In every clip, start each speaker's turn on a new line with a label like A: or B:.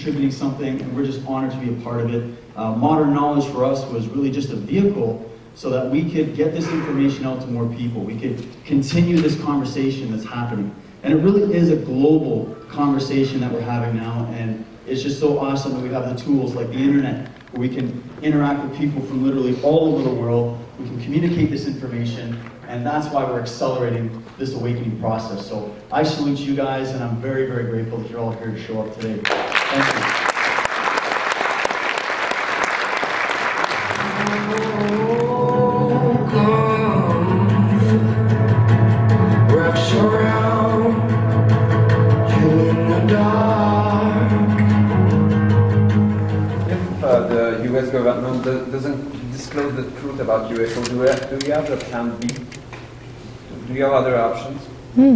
A: contributing something, and we're just honored to be a part of it. Modern Knowledge for us was really just a vehicle so that we could get this information out to more people. We could continue this conversation that's happening. And it really is a global conversation that we're having now, and it's just so awesome that we have the tools like the internet, where we can interact with people from literally all over the world. We can communicate this information, and that's why we're accelerating this awakening process. So I salute you guys, and I'm very, very grateful that you're all here to show up today. Thank you.
B: The US government doesn't disclose the truth about UFO. Do you have a plan B? Do you have other options?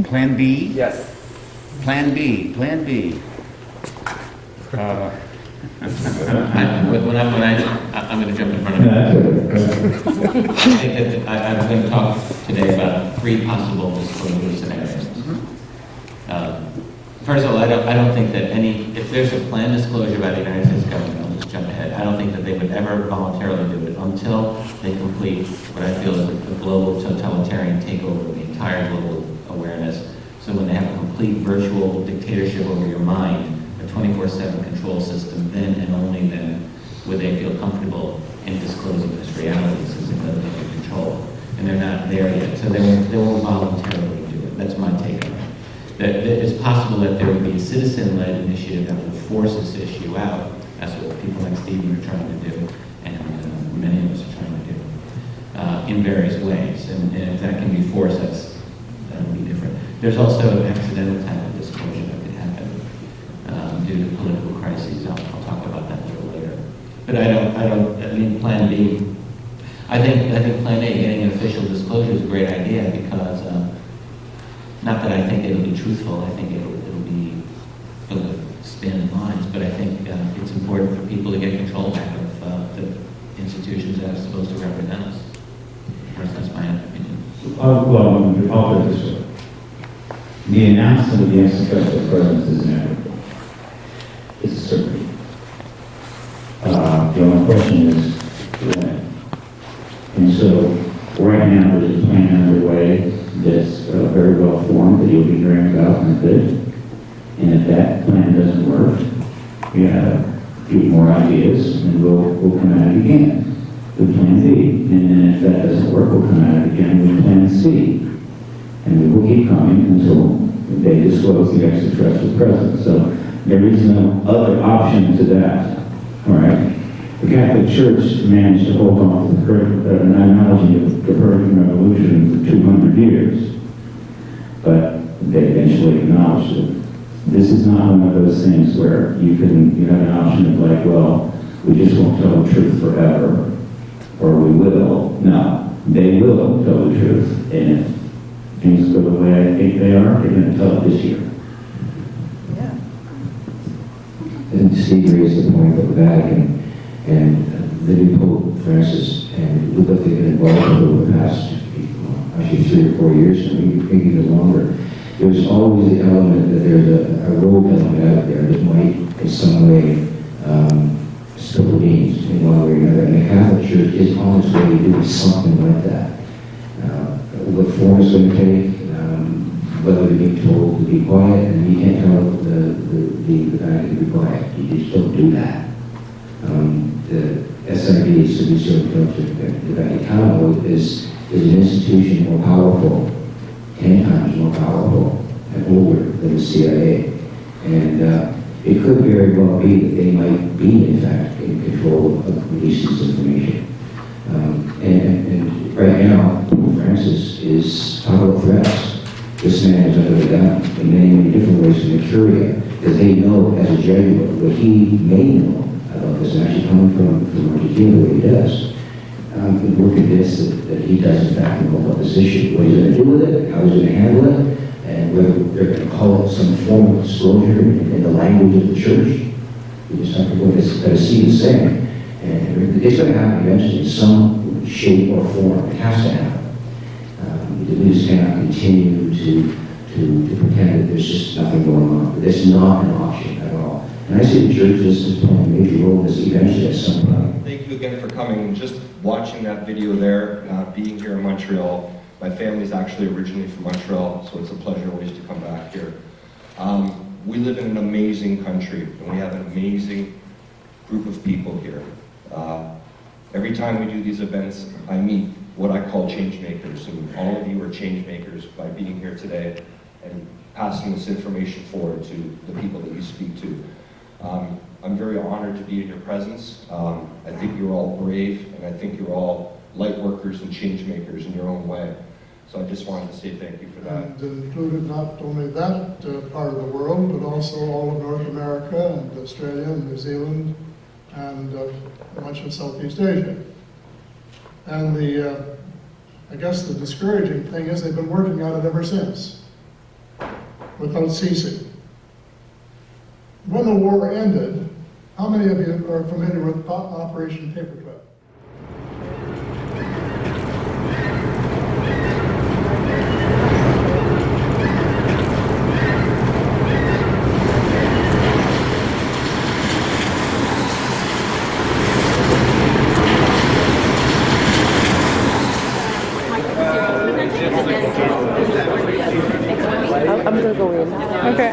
C: Plan B?
B: Yes.
C: Plan B. Plan B.
D: I'm going to jump in front of you. I think that I'm going to talk today about 3 possible disclosure scenarios. First of all, I don't think that if there's a planned disclosure about the United States government, I'll just jump ahead. I don't think that they would ever voluntarily do it until they complete what I feel is a global totalitarian takeover of the entire global awareness. So when they have a complete virtual dictatorship over your mind, a 24/7 control system, then and only then would they feel comfortable in disclosing this reality since it doesn't have control. And they're not there yet, so they won't voluntarily do it. That's my take on it. That it's possible that there would be a citizen-led initiative that would force this issue out. That's what people like Stephen are trying to do, and many of us are trying to do in various ways. And if that can be forced, that'll be different. There's also an accidental type of disclosure that could happen due to political crises. I'll talk about that a little later. But I mean, Plan B. I think Plan A, getting an official disclosure, is a great idea because. Not that I think it'll be truthful, I think it'll be spin lines, but I think it's important for people to get control back of the institutions that are supposed to represent us. Of course, that's my opinion.
E: Well, I'll put it this way. The announcement of the extraterrestrial presence is inevitable. It's a certainty. The only question is when. And so, right now, there's a plan underway that's very well formed that you'll be hearing about in a bit. And if that plan doesn't work, we have a few more ideas and we'll come at it again with Plan B. And then if that doesn't work, we'll come at it again with Plan C. And we will keep coming until they disclose the extraterrestrial presence. So there is no other option to that. All right? The Catholic Church managed to hold on to the ideology of the Copernican revolution for 200 years, but they eventually acknowledged it. This is not one of those things where you have an option of like, well, we just won't tell the truth forever, or we will. No, they will tell the truth, and if things go the way I think they are, they're going to tell it this year.
F: Yeah.
G: And Steve raised the point of the Vatican. And the new Pope Francis, and with what they've been involved with over the past, actually 3 or 4 years, maybe even longer, there's always the element that there's a rogue element out there that might, in some way, spill the beans in one way or another. And the Catholic Church is on its way to doing something like that. What form it's going to take, whether they're being told to be quiet, and you can't tell the Vatican to be quiet. You just don't do that. The SID, Servizio di Vaticano, is an institution more powerful, 10 times more powerful and older than the CIA. And it could very well be that they might be, in fact, in control of releasing this information. And right now, Pope Francis is top of threats. This man is under the gun in many, many different ways from the Curia, because they know, as a Jesuit, what he may know about this, actually coming from Argentina, what he does. We're convinced that he does, in fact, know about this issue. What he's going to do with it, how he's going to handle it, and whether they're going to call it some form of disclosure in the language of the church. We just have to look at see the same. And it's going to happen eventually in some shape or form. It has to happen. We just cannot continue to pretend that there's just nothing going on. It's not an option at all. And I see the church as playing a major role in this eventually at some point.
H: Thank you again for coming. Just watching that video there, being here in Montreal. My family's actually originally from Montreal, so it's a pleasure always to come back here. We live in an amazing country, and we have an amazing group of people here. Every time we do these events, I meet what I call change makers, and all of you are change makers by being here today and passing this information forward to the people that you speak to. I'm very honored to be in your presence. I think you're all brave, and I think you're all light workers and change makers in your own way. So I just wanted to say thank you for that.
I: And included not only that part of the world, but also all of North America and Australia and New Zealand and much of Southeast Asia. And I guess the discouraging thing is they've been working on it ever since, without ceasing. When the war ended, how many of you are familiar with Operation Paperclip?
F: I'm gonna go in. Okay.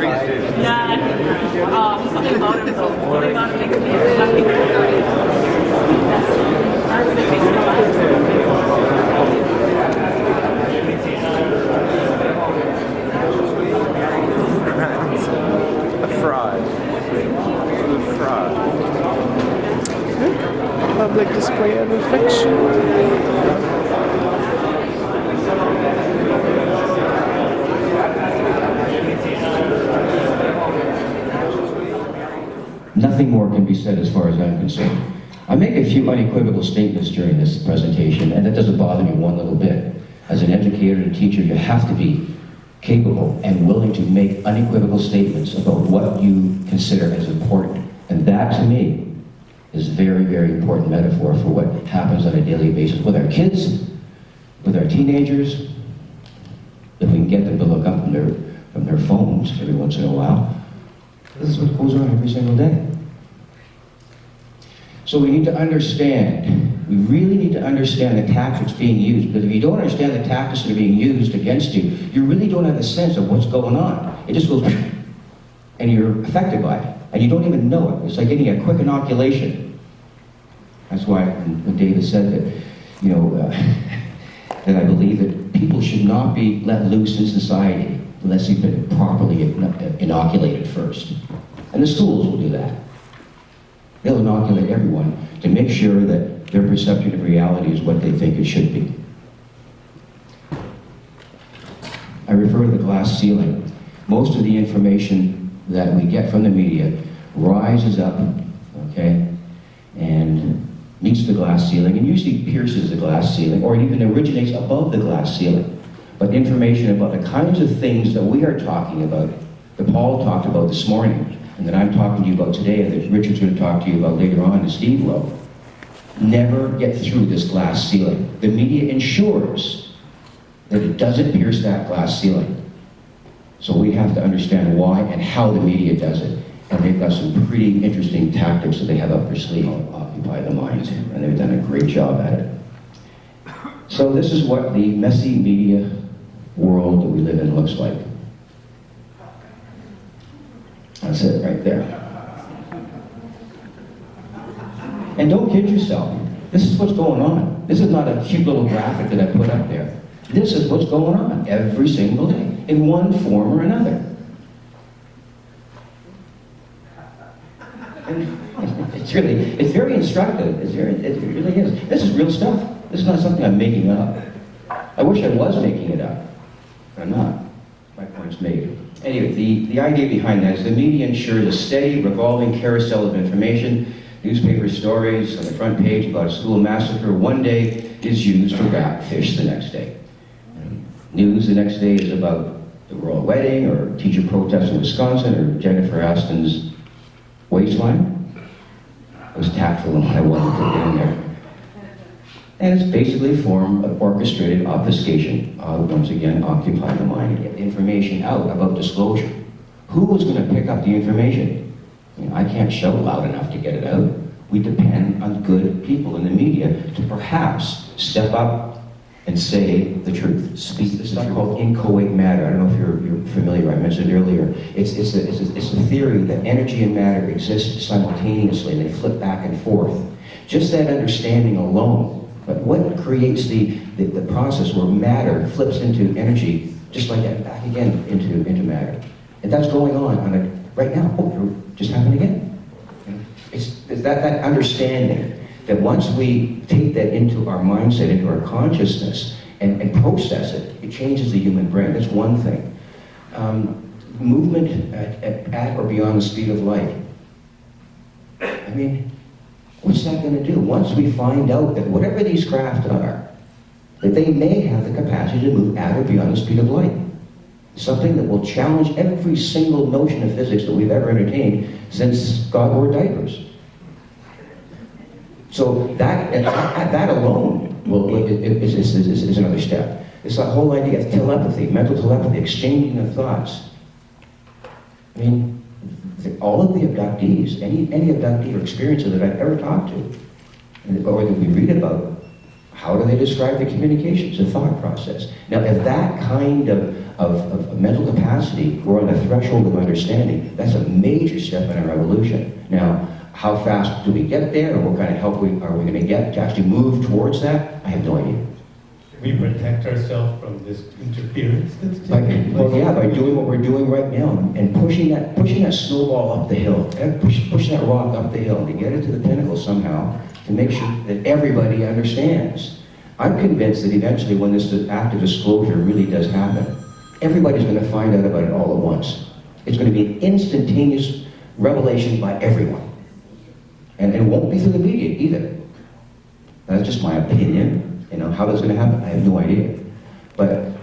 J: Something about him, so something about him makes me happy.
B: A fraud. A fraud.
F: Public display of affection.
G: Nothing more can be said as far as I'm concerned. I make a few unequivocal statements during this presentation, and that doesn't bother me one little bit. As an educator and teacher, you have to be capable and willing to make unequivocal statements about what you consider as important. And that, to me, is very, very important metaphor for what happens on a daily basis with our kids, with our teenagers, if we can get them to look up from their phones every once in a while. This is what goes on every single day. So we need to understand, we really need to understand the tactics being used, because if you don't understand the tactics that are being used against you, you really don't have a sense of what's going on. It just goes, and you're affected by it, and you don't even know it. It's like getting a quick inoculation. That's why when David said that, you know, that I believe that people should not be let loose in society unless they've been properly inoculated first. And the schools will do that. They'll inoculate everyone to make sure that their perception of reality is what they think it should be. I refer to the glass ceiling. Most of the information that we get from the media rises up, okay, and meets the glass ceiling, and usually pierces the glass ceiling, or it even originates above the glass ceiling. But information about the kinds of things that we are talking about, that Paul talked about this morning, and that I'm talking to you about today, and that Richard's going to talk to you about later on, and Steve will, never get through this glass ceiling. The media ensures that it doesn't pierce that glass ceiling. So we have to understand why and how the media does it. And they've got some pretty interesting tactics that they have up their sleeve to occupy the mind, and they've done a great job at it. So this is what the messy media world that we live in looks like. That's it right there. And don't kid yourself. This is what's going on. This is not a cute little graphic that I put up there. This is what's going on every single day, in one form or another. And it's very instructive. It really is. This is real stuff. This is not something I'm making up. I wish I was making it up, but I'm not. My point's made. Anyway, the idea behind that is the media ensures a steady, revolving carousel of information. Newspaper stories on the front page about a school massacre one day is used to wrap fish the next day. News the next day is about the royal wedding, or teacher protest in Wisconsin, or Jennifer Aston's waistline. I was tactful in what I wanted to put in there. And it's basically a form of orchestrated obfuscation. Once again, occupy the mind and get the information out about disclosure. Who was going to pick up the information? You know, I can't shout loud enough to get it out. We depend on good people in the media to perhaps step up and say the truth. Speak. It's not called inchoate matter. I don't know if you're familiar. I mentioned earlier. It's a theory that energy and matter exist simultaneously, and they flip back and forth. Just that understanding alone. But what creates the process where matter flips into energy, just like that, back again into matter? And that's going on right now. Oh, it just happened again. It's that understanding that once we take that into our mindset, into our consciousness, and process it, it changes the human brain. That's one thing. Movement at or beyond the speed of light. I mean, what's that going to do? Once we find out that whatever these craft are, that they may have the capacity to move at or beyond the speed of light. Something that will challenge every single notion of physics that we've ever entertained since God wore diapers. So that alone is another step. It's that whole idea of telepathy, mental telepathy, exchanging of thoughts. I mean, all of the abductees, any abductee or experiencer that I've ever talked to, or that we read about, how do they describe the communications, the thought process? Now, if that kind of mental capacity were on the threshold of understanding, that's a major step in our evolution. Now, how fast do we get there, or what kind of help are we going to get to actually move towards that? I have no idea.
K: We protect ourselves from this interference that's taking place?
G: Well, yeah, by doing what we're doing right now and pushing that snowball up the hill, pushing that rock up the hill to get it to the pinnacle somehow, to make sure that everybody understands. I'm convinced that eventually, when this act of disclosure really does happen, everybody's going to find out about it all at once. It's going to be an instantaneous revelation by everyone. And it won't be through the media either. That's just my opinion. You know, how that's going to happen, I have no idea. But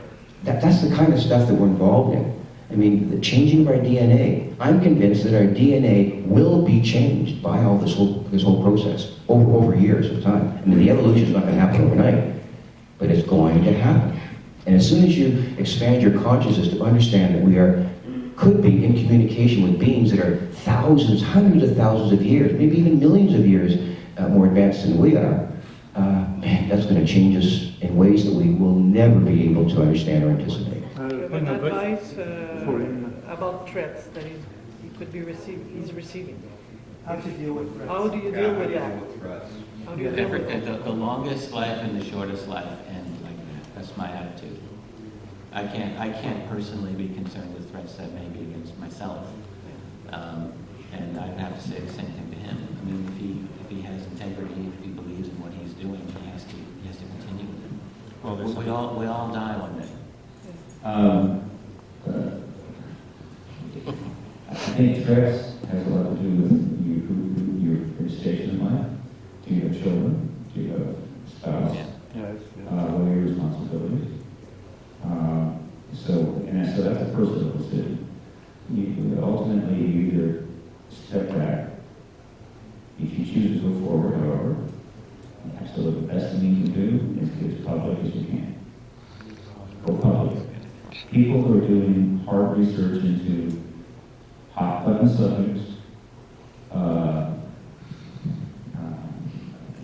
G: that's the kind of stuff that we're involved in. I mean, the changing of our DNA. I'm convinced that our DNA will be changed by all this whole process over years of time. I mean, the evolution is not going to happen overnight, but it's going to happen. And as soon as you expand your consciousness to understand that we could be in communication with beings that are thousands, hundreds of thousands of years, maybe even millions of years more advanced than we are, man, that's going to change us in ways that we will never be able to understand or anticipate.
J: You have an advice about threats that he could be he's receiving.
A: How to deal with threats.
J: How do you deal with that? How do you deal with that?
D: The longest life and the shortest life end like that. That's my attitude. I can't personally be concerned with threats that may be against myself. And I'd have to say the same thing to him. I mean, if he has integrity, if he believes in what he's doing, he has to continue with it. Well, we all die one day.
E: I think stress has a lot to do with your station in life. Do you have children? Do you have a spouse? What are your responsibilities? So that's a personal decision. Ultimately, you either step back. If you choose to go forward, however, you have to do the best thing you can do is get as public as you can. Go public. People who are doing hard research into hot button subjects,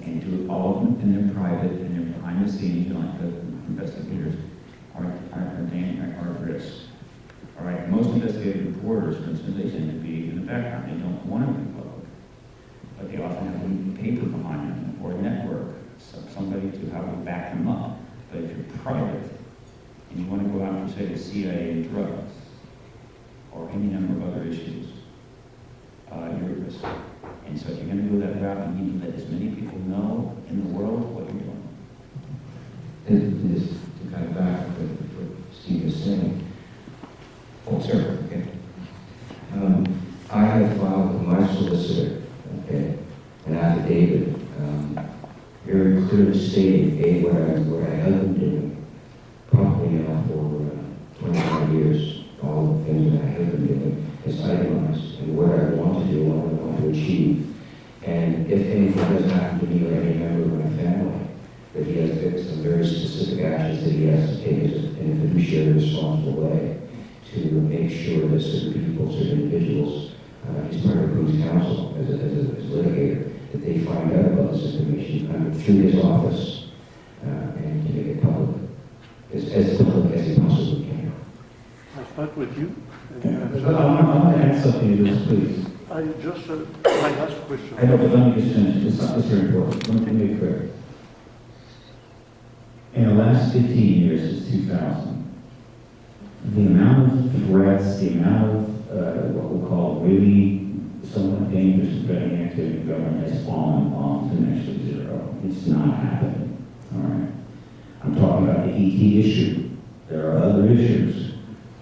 E: and do all of them in their private and their behind the scenes, like the investigators, are at risk. All right, most investigative reporters, for instance, they tend to be in the background. They don't want to be public, but they often have a paper behind them or a network, somebody to have to back them up. But if you're private and you want to go out and say the CIA and drugs or any number of other issues, you're at risk. And so if you're going to go that route, you need to let as many people know in the world what you're doing.
G: This to kind of back what Steve was saying. Oh, sir. Okay. I have filed with my solicitor, okay, an affidavit, very clearly stating what I have been doing, probably now for 25 years. All the things that I have been doing is itemized, and what I want to do, what I want to achieve. And if anything does happen to me or any member of my family, that he has some very specific actions that he has to take in a fiduciary responsible way to make sure that certain people, certain individuals he's part of the Queen's Council as a litigator, that they find out about this information through his office and to make it public, as public as he possibly can.
L: I'll start with you.
E: I want to add something to this, please.
L: I just, my last question.
E: I know, but let me just finish. It's very important. Let me be clear. In the last 15 years, since 2000, the amount of threats, the amount of what we'll call really somewhat dangerous and threatening activity in government has fallen off to next to zero. It's not happening. All right. I'm talking about the ET issue. There are other issues.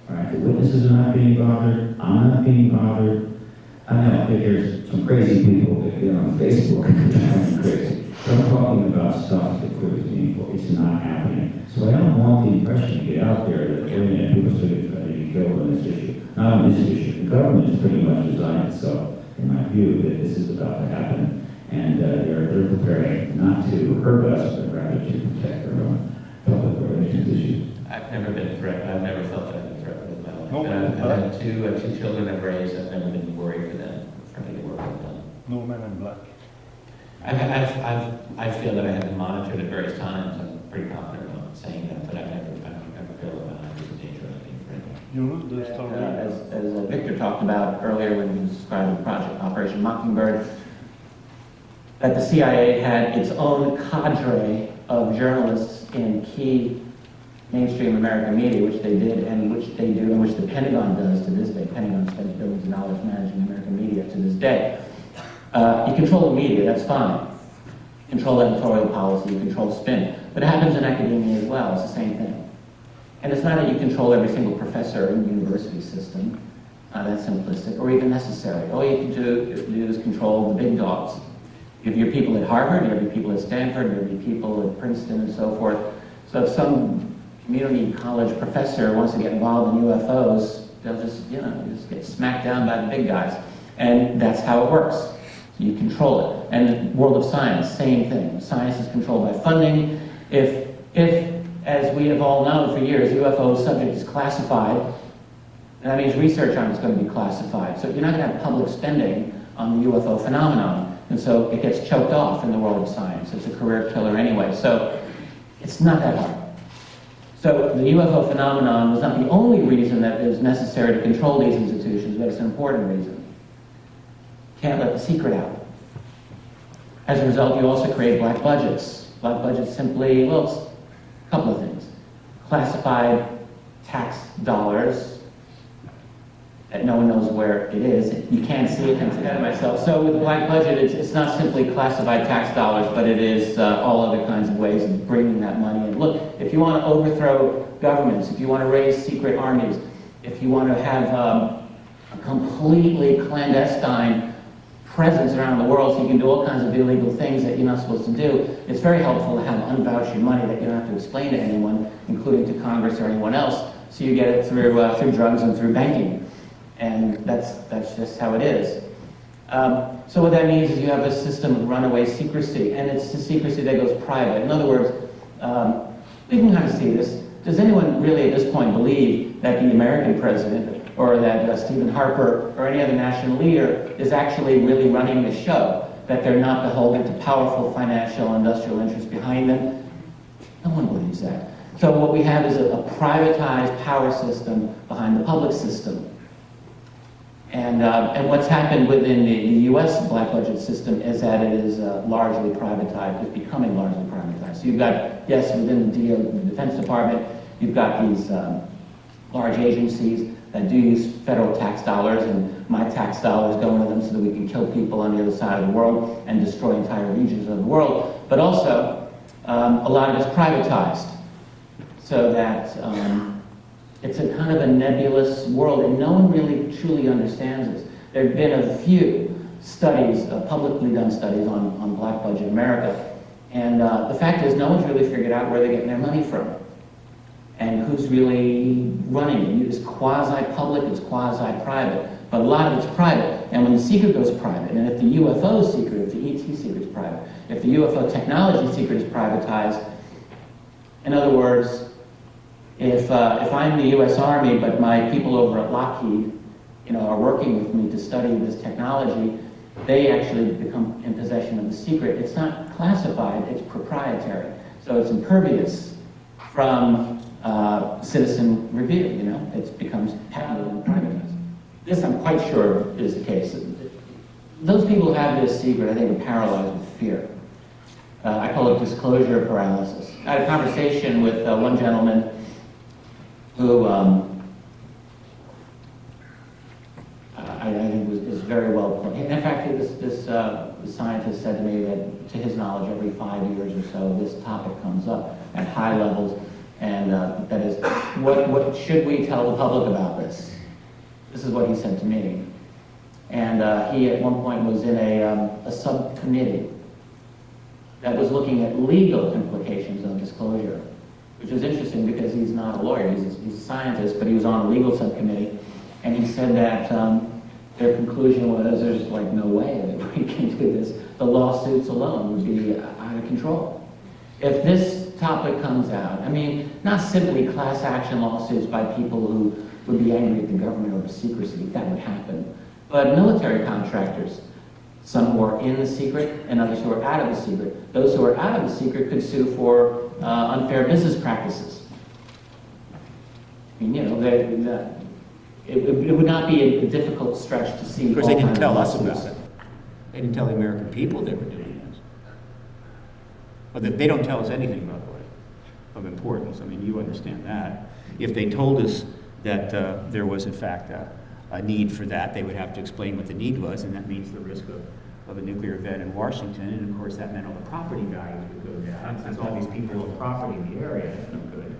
E: All right. The witnesses are not being bothered. I'm not being bothered. I know there's some crazy people that get on Facebook and crazy. But I'm talking about stuff that clearly is meaningful. It's not happening. So I don't want the impression to get out there that people are going to be killed on this issue. Not on this issue. The government has pretty much designed itself, in my view, that this is about to happen. And they're preparing not to hurt us, but rather to protect their own public relations issues.
D: I've never been threatened. I've never felt that I've been threatened in my life. I've had two children I've raised. I've never been worried for them, for any work I've done.
L: No men in black.
D: I feel that I have been monitored at various times. I'm pretty confident about saying that, but I don't ever feel that I was in danger of being threatened.
L: You know the story.
M: As Victor talked about earlier when he was describing Project Operation Mockingbird, that the CIA had its own cadre of journalists in key mainstream American media, which they did and which they do, and which the Pentagon does to this day. The Pentagon spends billions of dollars managing American media to this day. You control the media, that's fine. Control editorial policy, you control spin. But it happens in academia as well, it's the same thing. And it's not that you control every single professor in the university system, that's simplistic, or even necessary. All you can do is control the big dogs. You have your people at Harvard, you have your people at Stanford, you have your people at Princeton and so forth. So if some community college professor wants to get involved in UFOs, they'll just, just get smacked down by the big guys. And that's how it works. You control it. And the world of science, same thing. Science is controlled by funding. If as we have all known for years, UFO subject is classified, and that means research on it is going to be classified. So you're not going to have public spending on the UFO phenomenon. And so it gets choked off in the world of science. It's a career killer anyway. So it's not that hard. So the UFO phenomenon was not the only reason that it was necessary to control these institutions, but it's an important reason. Can't let the secret out. As a result, you also create black budgets. Black budgets simply, well, it's a couple of things. Classified tax dollars that no one knows where it is. You can't see it, and I myself. So with the black budget, it's not simply classified tax dollars, but it is all other kinds of ways of bringing that money in. Look, if you want to overthrow governments, if you want to raise secret armies, if you want to have a completely clandestine presence around the world so you can do all kinds of illegal things that you're not supposed to do, it's very helpful to have unvouched money that you don't have to explain to anyone, including to Congress or anyone else, so you get it through drugs and through banking. And that's just how it is. So what that means is you have a system of runaway secrecy, and it's the secrecy that goes private. In other words, we can kind of see this. Does anyone really at this point believe that the American president or that Stephen Harper or any other national leader is actually really running the show, that they're not beholden to powerful financial and industrial interests behind them? No one believes that. So what we have is a privatized power system behind the public system. And what's happened within the U.S. black budget system is that it is largely privatized, it's becoming largely privatized. So you've got, yes, within the Defense Department, you've got these large agencies that do use federal tax dollars, and my tax dollars go into them so that we can kill people on the other side of the world and destroy entire regions of the world. But also, a lot of it's privatized, so that it's a kind of a nebulous world, and no one really truly understands this. There have been a few studies, publicly done studies on black budget America, and the fact is no one's really figured out where they're getting their money from and who's really running it. It's quasi-public, it's quasi-private, but a lot of it's private. And when the secret goes private, and if the UFO secret, if the ET secret is private, if the UFO technology secret is privatized, in other words, if I'm the U.S. Army, but my people over at Lockheed are working with me to study this technology, they actually become in possession of the secret. It's not classified, it's proprietary. So it's impervious from citizen review, It becomes patented and privatized. This I'm quite sure is the case. Those people who have this secret, I think, are paralyzed with fear. I call it disclosure paralysis. I had a conversation with one gentleman who I think is very well put. In fact, this scientist said to me that, to his knowledge, every 5 years or so, this topic comes up at high levels, and that is, what should we tell the public about this? This is what he said to me. And he, at one point, was in a subcommittee that was looking at legal implications of disclosure, which was interesting because he's not a lawyer, he's a scientist, but he was on a legal subcommittee, and he said that their conclusion was there's like no way that we can do this. The lawsuits alone would be out of control. If this topic comes out, I mean, not simply class action lawsuits by people who would be angry at the government over secrecy, that would happen, but military contractors, some who are in the secret and others who are out of the secret. Those who are out of the secret could sue for unfair business practices. I mean, it would not be a difficult stretch to see.
C: Of course, they didn't tell us about it. They didn't tell the American people they were doing this. But they don't tell us anything, by the way, of importance. I mean, you understand that. If they told us that there was, in fact, a need for that, they would have to explain what the need was, and that means the risk of a nuclear event in Washington, and of course that meant all the property values would go down, since all these people own property in the area. That's no good.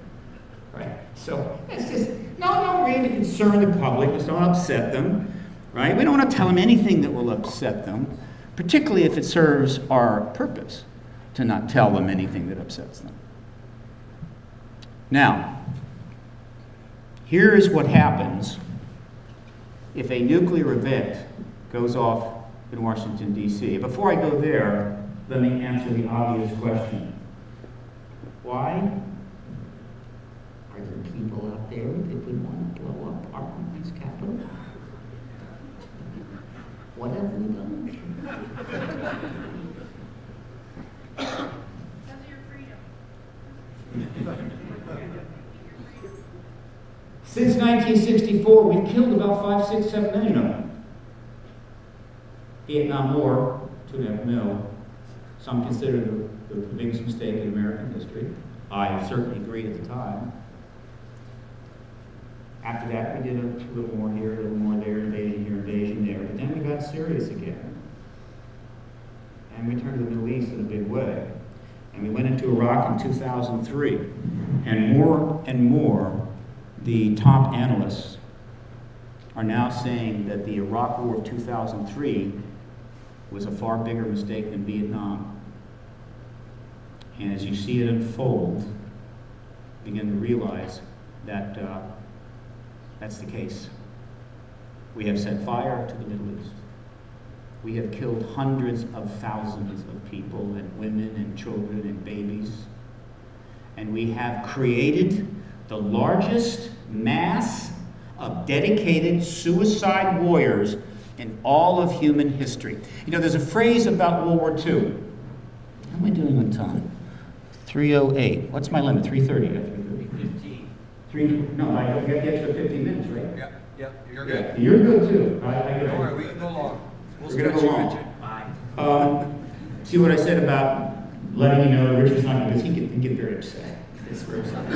C: Right? So it's just no reason to concern the public. Just don't upset them. Right? We don't want to tell them anything that will upset them, particularly if it serves our purpose to not tell them anything that upsets them. Now, here is what happens if a nuclear event goes off in Washington, D.C. Before I go there, let me answer the obvious question. Why are there people out there that would want to blow up our country's capital? What have we done? Since 1964, we've killed about 5, 6, 7 million of them. Vietnam War, 2.5 million. Some consider the biggest mistake in American history. I certainly agreed at the time. After that, we did a little more here, a little more there, invasion here, invasion there. But then we got serious again. And we turned to the Middle East in a big way. And we went into Iraq in 2003. And more, the top analysts are now saying that the Iraq War of 2003 was a far bigger mistake than Vietnam. And as you see it unfold, begin to realize that that's the case. We have set fire to the Middle East. We have killed hundreds of thousands of people, and women and children and babies. And we have created the largest mass of dedicated suicide warriors in all of human history. You know, there's a phrase about World War II. How am I doing on time? 3:08. What's my limit? 3:30. 15. No, I got the extra 15 minutes, right?
N: Yeah, you're good.
C: You're good too. Don't
N: worry, we can go long.
C: We're going to go long. See what I said about letting you know Richard's not, because he can get very upset. It's very upsetting.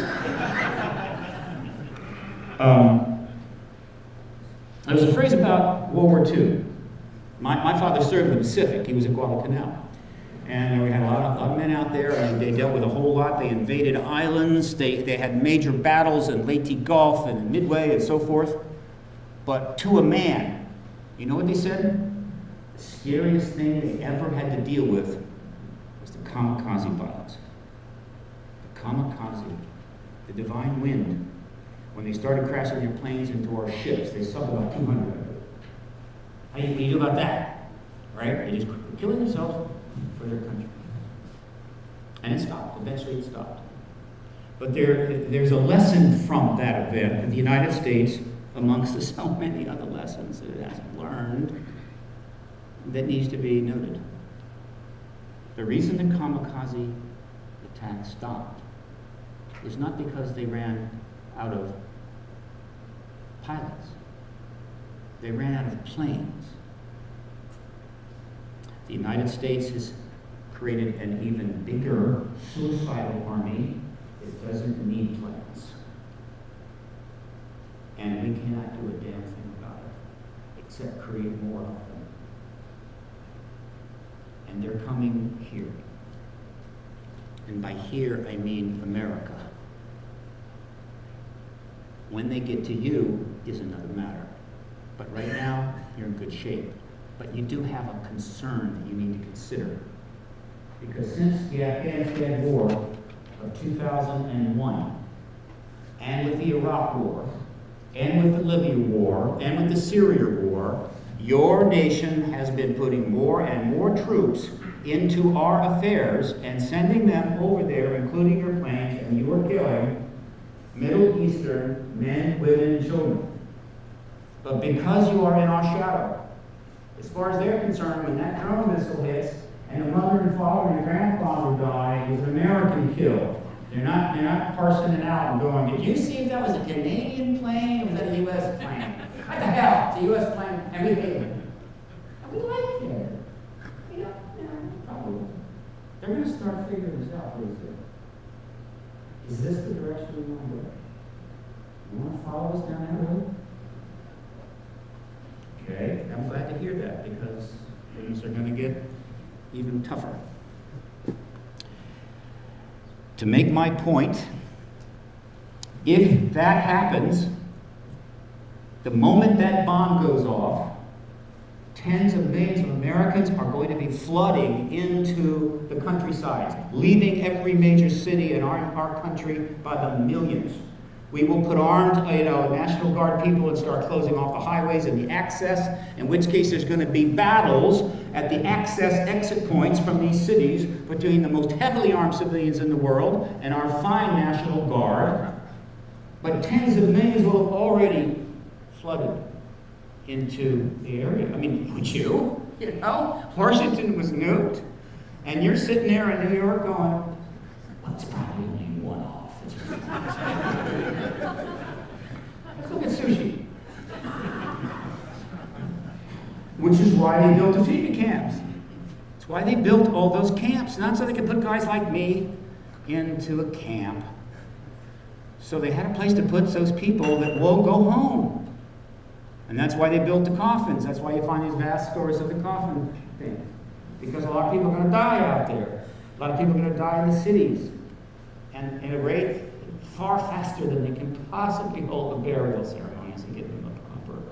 C: There's a phrase about World War II. My father served in the Pacific. He was at Guadalcanal. And we had a lot of men out there, and they dealt with a whole lot. They invaded islands. They had major battles in Leyte Gulf and in Midway and so forth. But to a man, you know what they said? The scariest thing they ever had to deal with was the kamikaze pilots. The kamikaze, the divine wind. When they started crashing their planes into our ships, they sunk about 200 of them. How do you do about that? Right? They just were killing themselves for their country. And it stopped. Eventually it stopped. But there's a lesson from that event that the United States amongst the so many other lessons that it hasn't learned that needs to be noted. The reason the kamikaze attack stopped is not because they ran out of pilots. They ran out of planes. The United States has created an even bigger suicidal army. It doesn't need planes. And we cannot do a damn thing about it, except create more of them. And they're coming here. And by here, I mean America. When they get to you is another matter. But right now, you're in good shape. But you do have a concern that you need to consider. Because since the Afghanistan War of 2001, and with the Iraq War, and with the Libya War, and with the Syria War, your nation has been putting more and more troops into our affairs and sending them over there, including your planes, and you are killing Middle Eastern men, women, and children. But because you are in our shadow, as far as they're concerned, when that drone missile hits, and the mother and father and grandfather die, it was an American kill. They're not parsing it out and going, did you see if that was a Canadian plane or was that a U.S. plane? What the hell? It's a U.S. plane, and we hate it. And we like it. You know, probably. They're going to start figuring this out pretty soon. Is this the direction we want to go? You want to follow us down that road? Okay, I'm glad to hear that because things are going to get even tougher. To make my point, if that happens, the moment that bomb goes off, tens of millions of Americans are going to be flooding into the countryside, leaving every major city in our country by the millions. We will put armed, National Guard people and start closing off the highways and the access, in which case there's going to be battles at the access exit points from these cities between the most heavily armed civilians in the world and our fine National Guard. But tens of millions will have already flooded into the area. I mean, would you? You know, Washington was nuked, and you're sitting there in New York going, well, it's probably only one off. Let's look at sushi. Which is why they built the FEMA camps. It's why they built all those camps, not so they could put guys like me into a camp. So they had a place to put those people that will go home. And that's why they built the coffins. That's why you find these vast stories of the coffin thing. Because a lot of people are going to die out there. A lot of people are going to die in the cities. And at a rate far faster than they can possibly hold the burial ceremonies and give them a proper,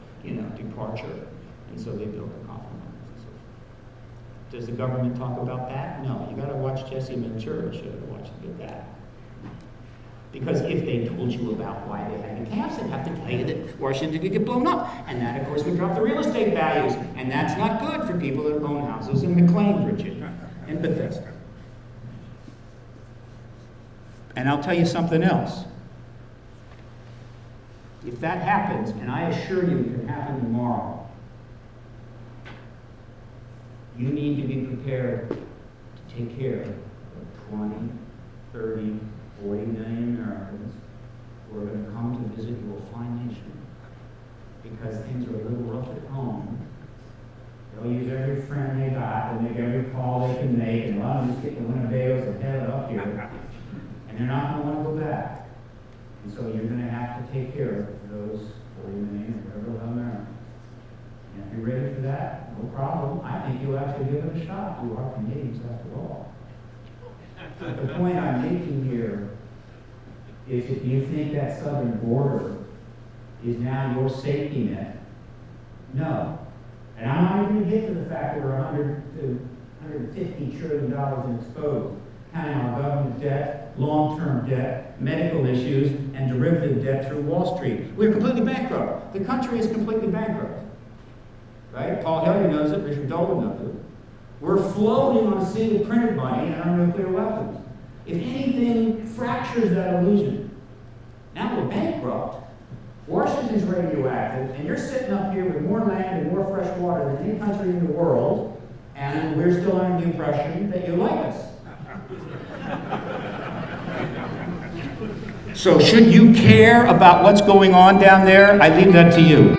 C: departure. And so they built the coffin. Does the government talk about that? No. You got to watch Jesse Ventura show to watch that. Because if they told you about why they had the camps, they'd have to tell you that Washington could get blown up. And that, of course, would drop the real estate values. And that's not good for people that own houses in McLean, Virginia, and Bethesda. And I'll tell you something else. If that happens, and I assure you it can happen tomorrow, you need to be prepared to take care of 20, 30, 40 million Americans who are going to come to visit your fine nation because things are a little rough at home. They'll use every friend they got, they'll make every call they can make, and a lot of them just get the Winnebagos and head up here. And they're not going to want to go back. And so you're going to have to take care of those 40 million or whatever Americans. And if you're ready for that, no problem. I think you'll actually give it a shot. You are Canadians after all. But the point I'm making here is if you think that southern border is now your safety net, no. And I'm not even going to get to the fact that we're $150 trillion in exposed, counting our government debt, long-term debt, medical issues, and derivative debt through Wall Street. We're completely bankrupt. The country is completely bankrupt. Right? Paul Hellyer knows it, Richard Dolan knows it. We're floating on a sea of printed money and our nuclear weapons. If anything fractures that illusion, now we're bankrupt, Washington's radioactive, and you're sitting up here with more land and more fresh water than any country in the world, and we're still under the impression that you like us. So should you care about what's going on down there? I leave that to you.